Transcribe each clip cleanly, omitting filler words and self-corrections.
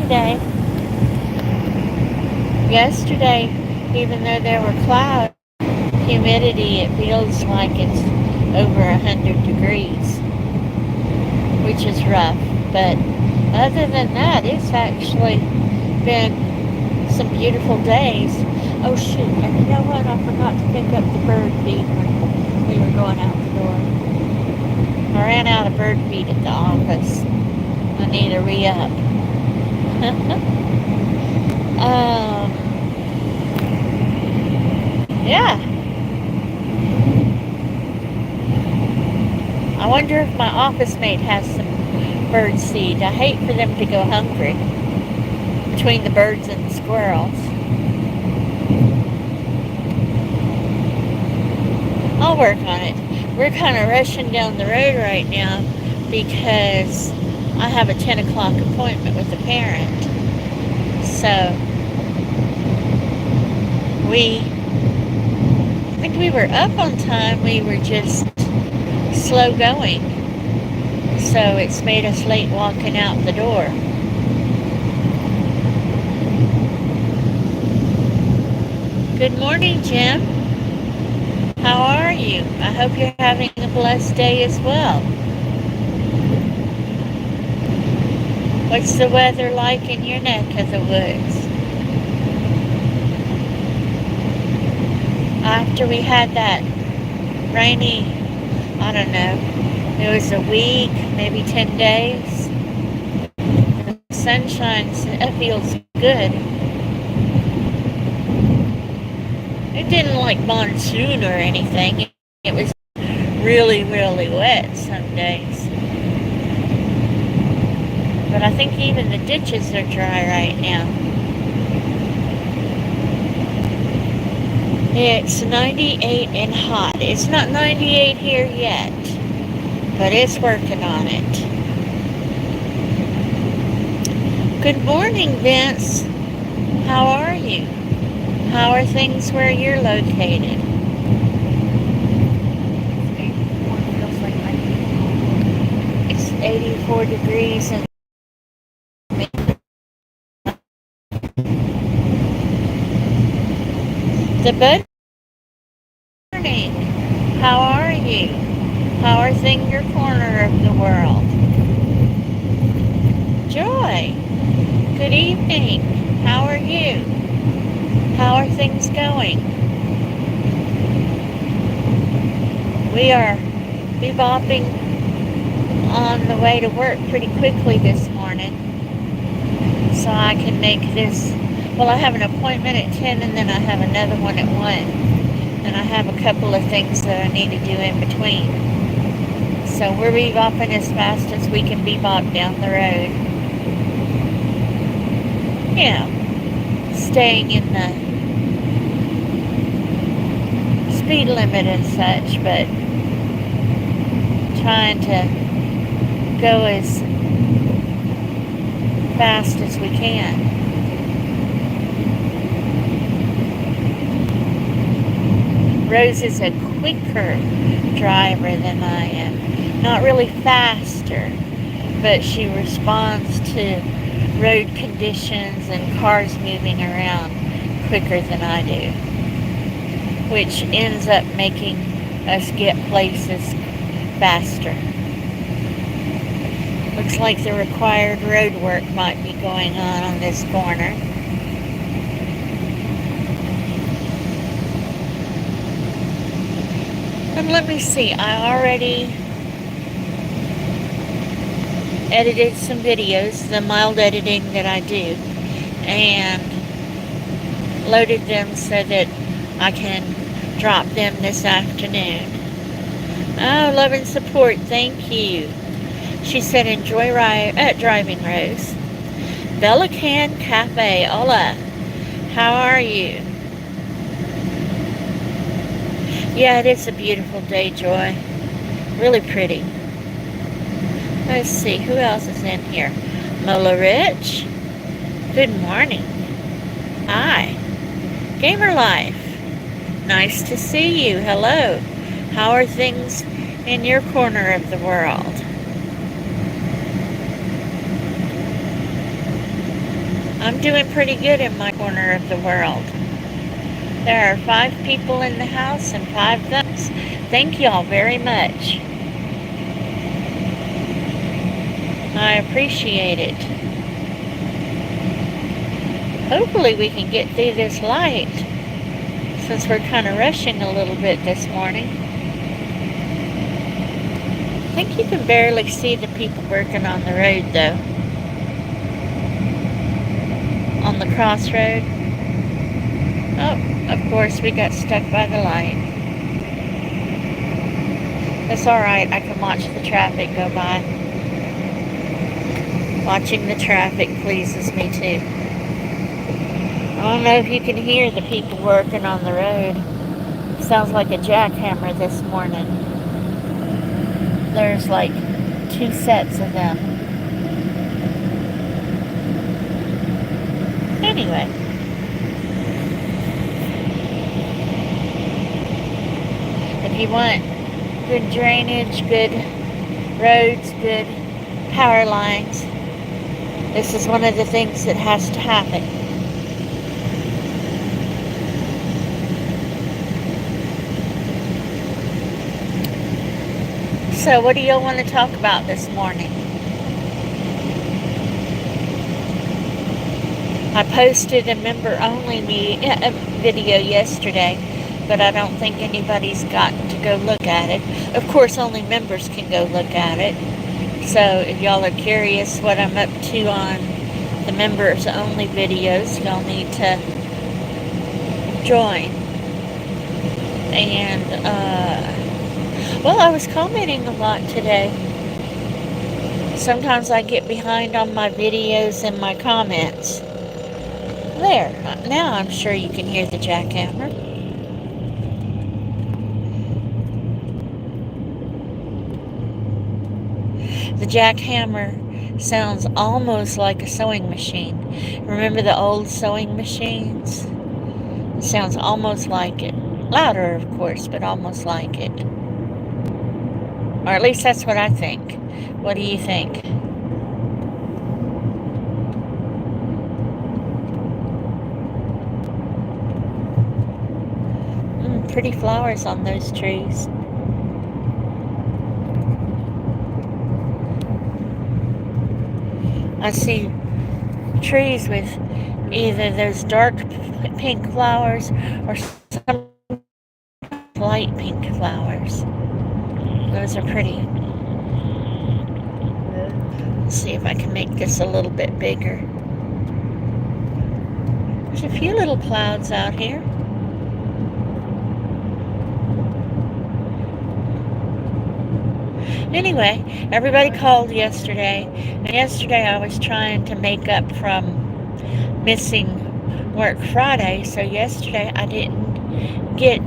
today. Yesterday, even though there were clouds, humidity, it feels like it's over 100 degrees, which is rough. But other than that, it's actually been some beautiful days. Oh shoot, and you know what? I forgot to pick up the bird feed when we were going out the door. I ran out of bird feed at the office. I need to re-up. Yeah. I wonder if my office mate has some bird seed. I hate for them to go hungry between the birds and the squirrels. I'll work on it. We're kind of rushing down the road right now because I have a 10 o'clock appointment with a parent. So I think we were up on time. We were just slow going. So it's made us late walking out the door. Good morning, Jim. How are you? I hope you're having a blessed day as well. What's the weather like in your neck of the woods? After we had that rainy, I don't know, it was a week, maybe 10 days. The sunshine feels good. It didn't like monsoon or anything. It was really, really wet some days. But I think even the ditches are dry right now. It's 98 and hot. It's not 98 here yet, but it's working on it. Good morning, Vince. How are you? How are things where you're located? It's 84 degrees and the bud. Morning. How are you? How are things in your corner of the world? Joy. Good evening. How are you? How are things going? We are bebopping on the way to work pretty quickly this morning. So I can make this. Well, I have an appointment at 10 and then I have another one at 1. And I have a couple of things that I need to do in between. So we're bebopping as fast as we can bebop down the road. Yeah, staying in the speed limit and such, but trying to go as fast as we can. Rose is a quicker driver than I am. Not really faster, but she responds to road conditions and cars moving around quicker than I do, which ends up making us get places faster. Looks like the required road work might be going on this corner. And let me see, I already edited some videos, the mild editing that I do, and loaded them so that I can drop them this afternoon. Oh, love and support, thank you. She said, enjoy driving, Rose. Belican Cafe, hola. How are you? Yeah, it is a beautiful day, Joy. Really pretty. Let's see, who else is in here? Mola Rich. Good morning. Hi. Gamer Life. Nice to see you. Hello. How are things in your corner of the world? I'm doing pretty good in my corner of the world. There are 5 people in the house and 5 thumbs. Thank y'all very much. I appreciate it. Hopefully we can get through this light since we're kind of rushing a little bit this morning. I think you can barely see the people working on the road though. On the crossroad. Oh, of course we got stuck by the light. That's alright, I can watch the traffic go by. Watching the traffic pleases me too. I don't know if you can hear the people working on the road. It sounds like a jackhammer this morning. There's like 2 sets of them. Anyway. If you want good drainage, good roads, good power lines, this is one of the things that has to happen. So what do y'all want to talk about this morning? I posted a member-only video yesterday, but I don't think anybody's gotten to go look at it. Of course, only members can go look at it. So if y'all are curious what I'm up to on the members-only videos, y'all need to join. And, well, I was commenting a lot today. Sometimes I get behind on my videos and my comments. There, now I'm sure you can hear the jackhammer. The jackhammer sounds almost like a sewing machine. Remember the old sewing machines? It sounds almost like it. Louder, of course, but almost like it. Or at least that's what I think. What do you think? Pretty flowers on those trees. I see trees with either those dark pink flowers or some light pink flowers. Those are pretty. Let's see if I can make this a little bit bigger. There's a few little clouds out here. Anyway, everybody called yesterday, and yesterday I was trying to make up from missing work Friday, so yesterday I didn't get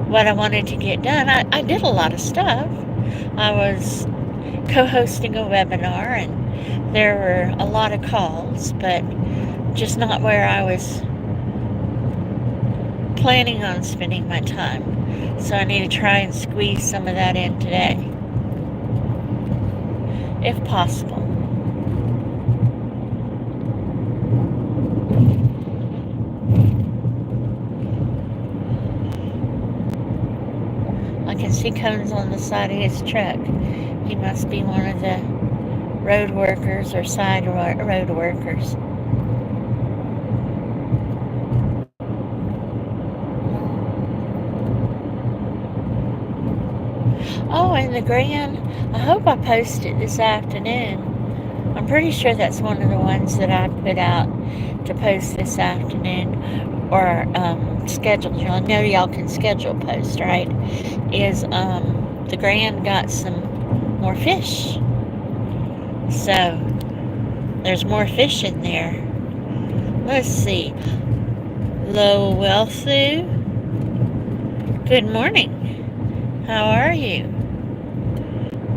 what I wanted to get done. I did a lot of stuff. I was co-hosting a webinar, and there were a lot of calls, but just not where I was planning on spending my time. So I need to try and squeeze some of that in today, if possible. I can see cones on the side of his truck. He must be one of the road workers or side road workers. Oh, and the Grand, I hope I post it this afternoon. I'm pretty sure that's one of the ones that I put out to post this afternoon, or schedule. I know y'all can schedule post, right? Is the Grand got some more fish. So there's more fish in there. Let's see. Lo Wealthu. Good morning. How are you?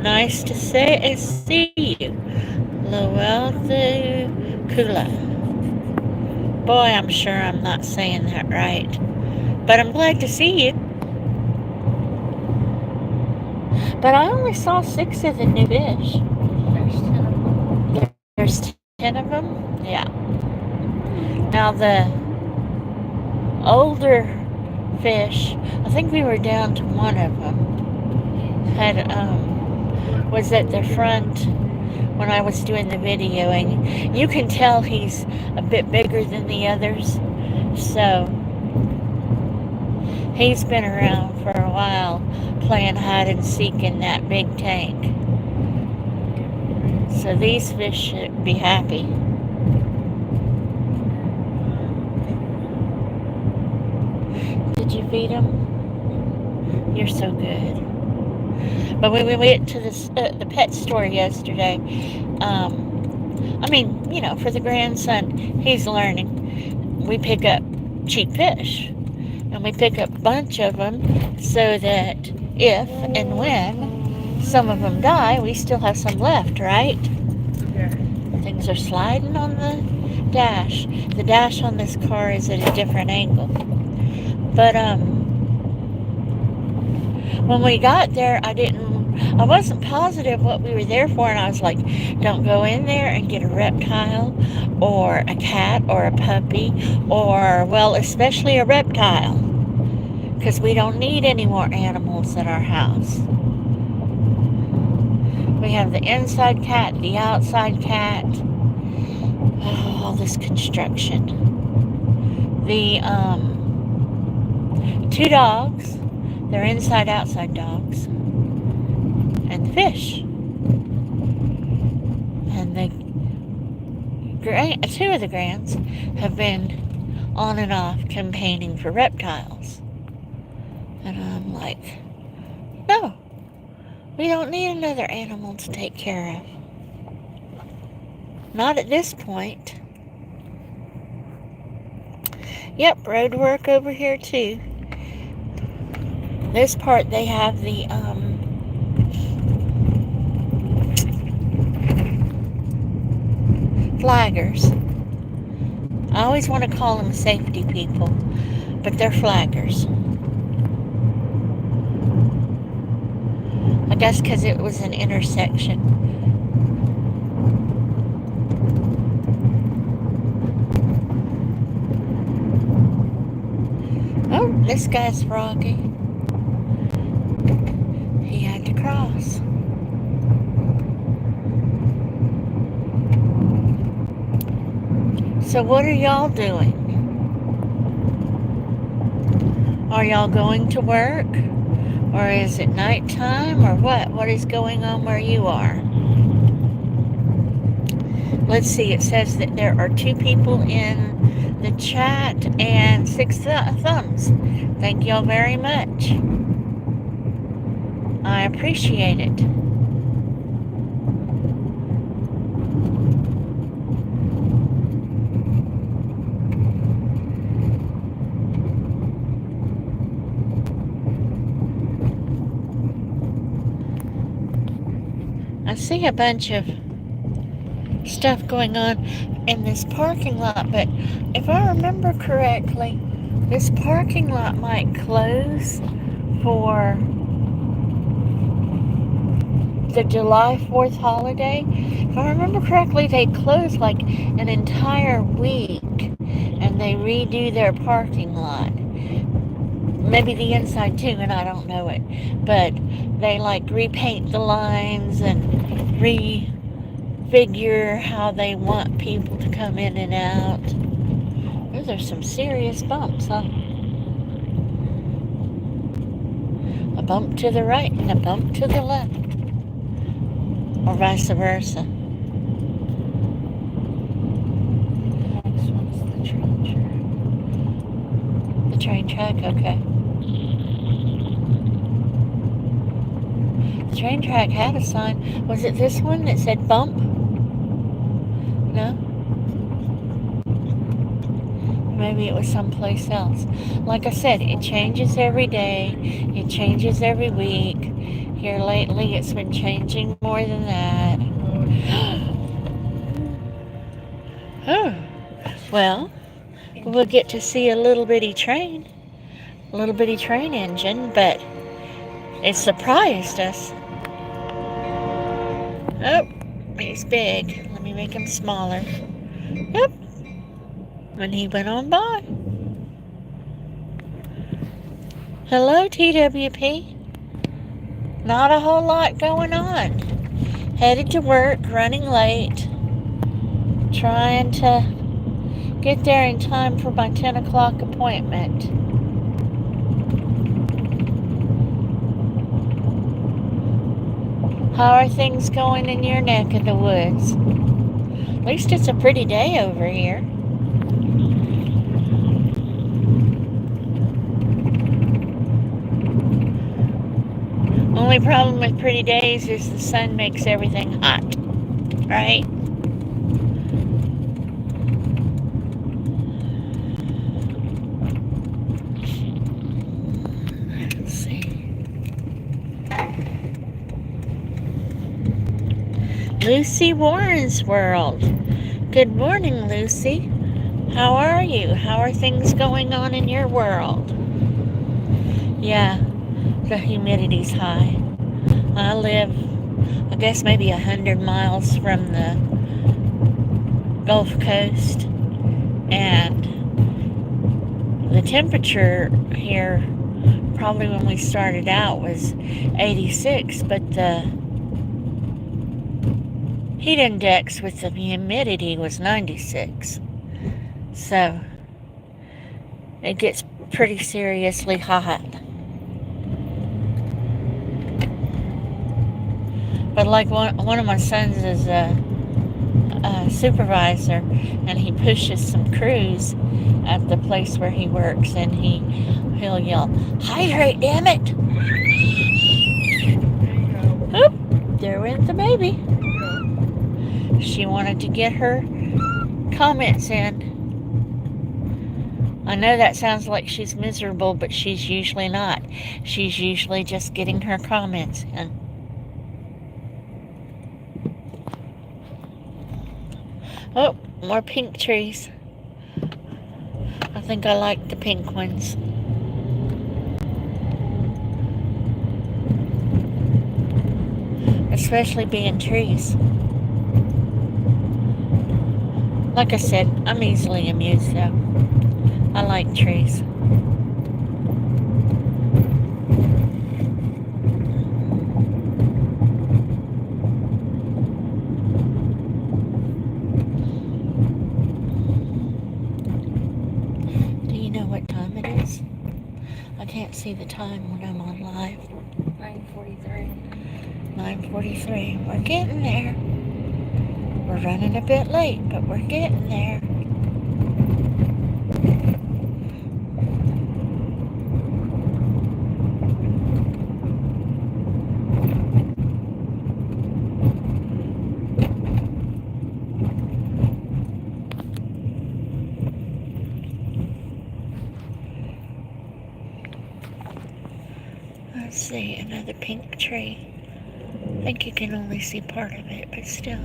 Nice to see you. Loelthu Kula. Boy, I'm sure I'm not saying that right. But I'm glad to see you. But I only saw 6 of the new fish. There's 10 10 of them? Yeah. Now the older fish, I think we were down to one of them, was at the front when I was doing the videoing. You can tell he's a bit bigger than the others, so he's been around for a while playing hide and seek in that big tank. So these fish should be happy. Did you feed them? You're so good. But when we went to the pet store yesterday, for the grandson, he's learning. We pick up cheap fish, and we pick up a bunch of them so that if and when some of them die, we still have some left, right? Okay. Things are sliding on the dash. The dash on this car is at a different angle. But when we got there, I wasn't positive what we were there for, and I was like, don't go in there and get a reptile or a cat or a puppy or, well, especially a reptile, because we don't need any more animals at our house. We have the inside cat, the outside cat, all this construction. The two dogs, they're inside outside dogs, and the fish. And two of the grands have been on and off campaigning for reptiles. And I'm like, no, we don't need another animal to take care of. Not at this point. Yep, road work over here too. This part they have the flaggers. I always want to call them safety people, but they're flaggers. I guess because it was an intersection. Oh, this guy's froggy. He had to cross. So what are y'all doing? Are y'all going to work? Or is it nighttime? Or what? What is going on where you are? Let's see, it says that there are 2 people in the chat and 6 thumbs. Thank y'all very much. I appreciate it. I see a bunch of stuff going on in this parking lot, but if I remember correctly, this parking lot might close for the July 4th holiday. If I remember correctly, they close like an entire week and they redo their parking lot. Maybe the inside too, and I don't know it. But they like repaint the lines and refigure how they want people to come in and out. Those are some serious bumps, huh? A bump to the right and a bump to the left. Or vice versa. Next one's the train track. The train track, okay. The train track had a sign. Was it this one that said bump? No? Maybe it was someplace else. Like I said, it changes every day. It changes every week. Here lately, it's been changing more than that. Oh, well, we'll get to see a little bitty train engine, but it surprised us. Oh, he's big. Let Let me make him smaller. Yep. And he went on by. Hello, TWP. Not a whole lot going on. Headed to work, running late. Trying to get there in time for my 10 o'clock appointment. How are things going in your neck of the woods? At least it's a pretty day over here. Only problem with pretty days is the sun makes everything hot, right? Let's see. Lucy Warren's World. Good morning, Lucy. How are you? How are things going on in your world? Yeah, the humidity's high. I live, I guess, maybe 100 miles from the Gulf Coast, and the temperature here, probably when we started out, was 86, but the heat index with the humidity was 96. So it gets pretty seriously hot. But like one of my sons is a supervisor, and he pushes some crews at the place where he works, and he'll yell, "Hydrate, damn it!" Oop, there went the baby. She wanted to get her comments in. I know that sounds like she's miserable, but she's usually not. She's usually just getting her comments in. Oh, more pink trees. I think I like the pink ones. Especially being trees. Like I said, I'm easily amused though. I like trees. Do you know what time it is? I can't see the time when I'm on live. 9:43. 9:43. We're getting there. We're running a bit late, but we're getting there. Let's see, another pink tree. I think you can only see part of it, but still.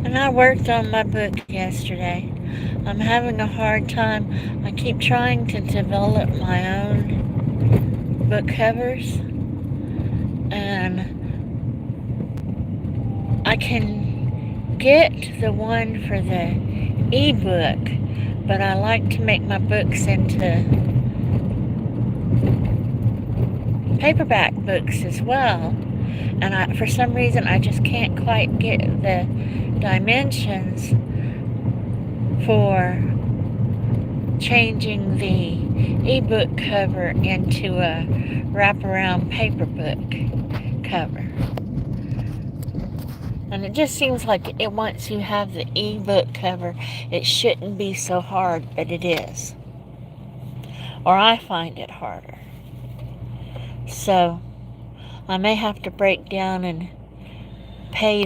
And I worked on my book yesterday. I'm having a hard time. I keep trying to develop my own book covers, and I can get the one for the ebook, but I like to make my books into paperback books as well. And for some reason, I just can't quite get the dimensions for changing the ebook cover into a wraparound paper book cover. And it just seems like once you have the ebook cover, it shouldn't be so hard, but it is. Or I find it harder. So I may have to break down and pay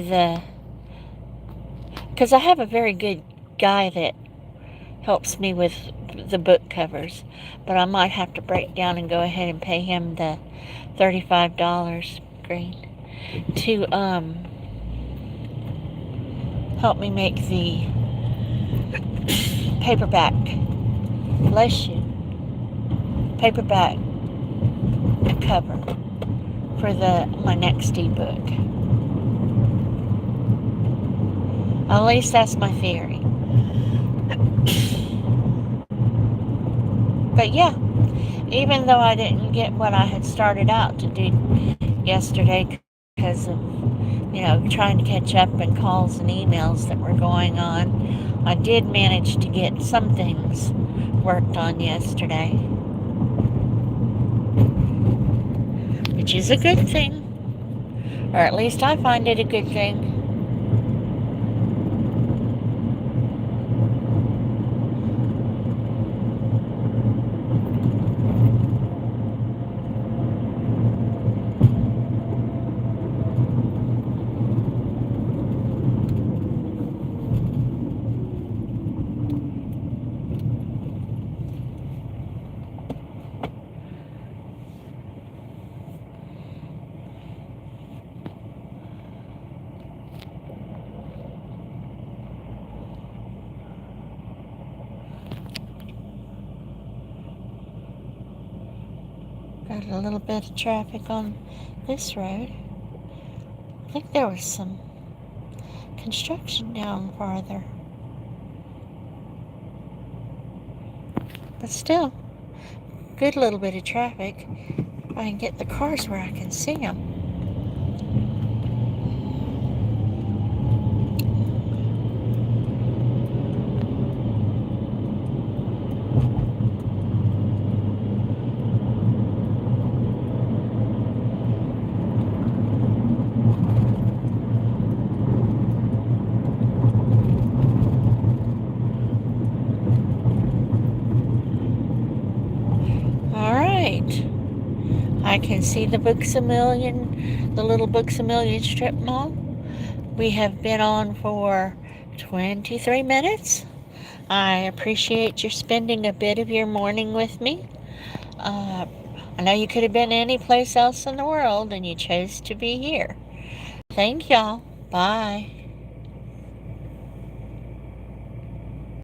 because I have a very good guy that helps me with the book covers, but I might have to break down and go ahead and pay him the $35 green to help me make the paperback. Bless you. Paperback cover for the my next ebook. At least that's my theory. But yeah, even though I didn't get what I had started out to do yesterday because of, trying to catch up and calls and emails that were going on, I did manage to get some things worked on yesterday, which is a good thing. Or at least I find it a good thing. Got a little bit of traffic on this road. I think there was some construction down farther. But still, good little bit of traffic. I can get the cars where I can see them. All right. I can see the Books A Million, the little Books A Million strip mall. We have been on for 23 minutes. I appreciate you spending a bit of your morning with me. Uh, I know you could have been any place else in the world and you chose to be here. Thank y'all. Bye.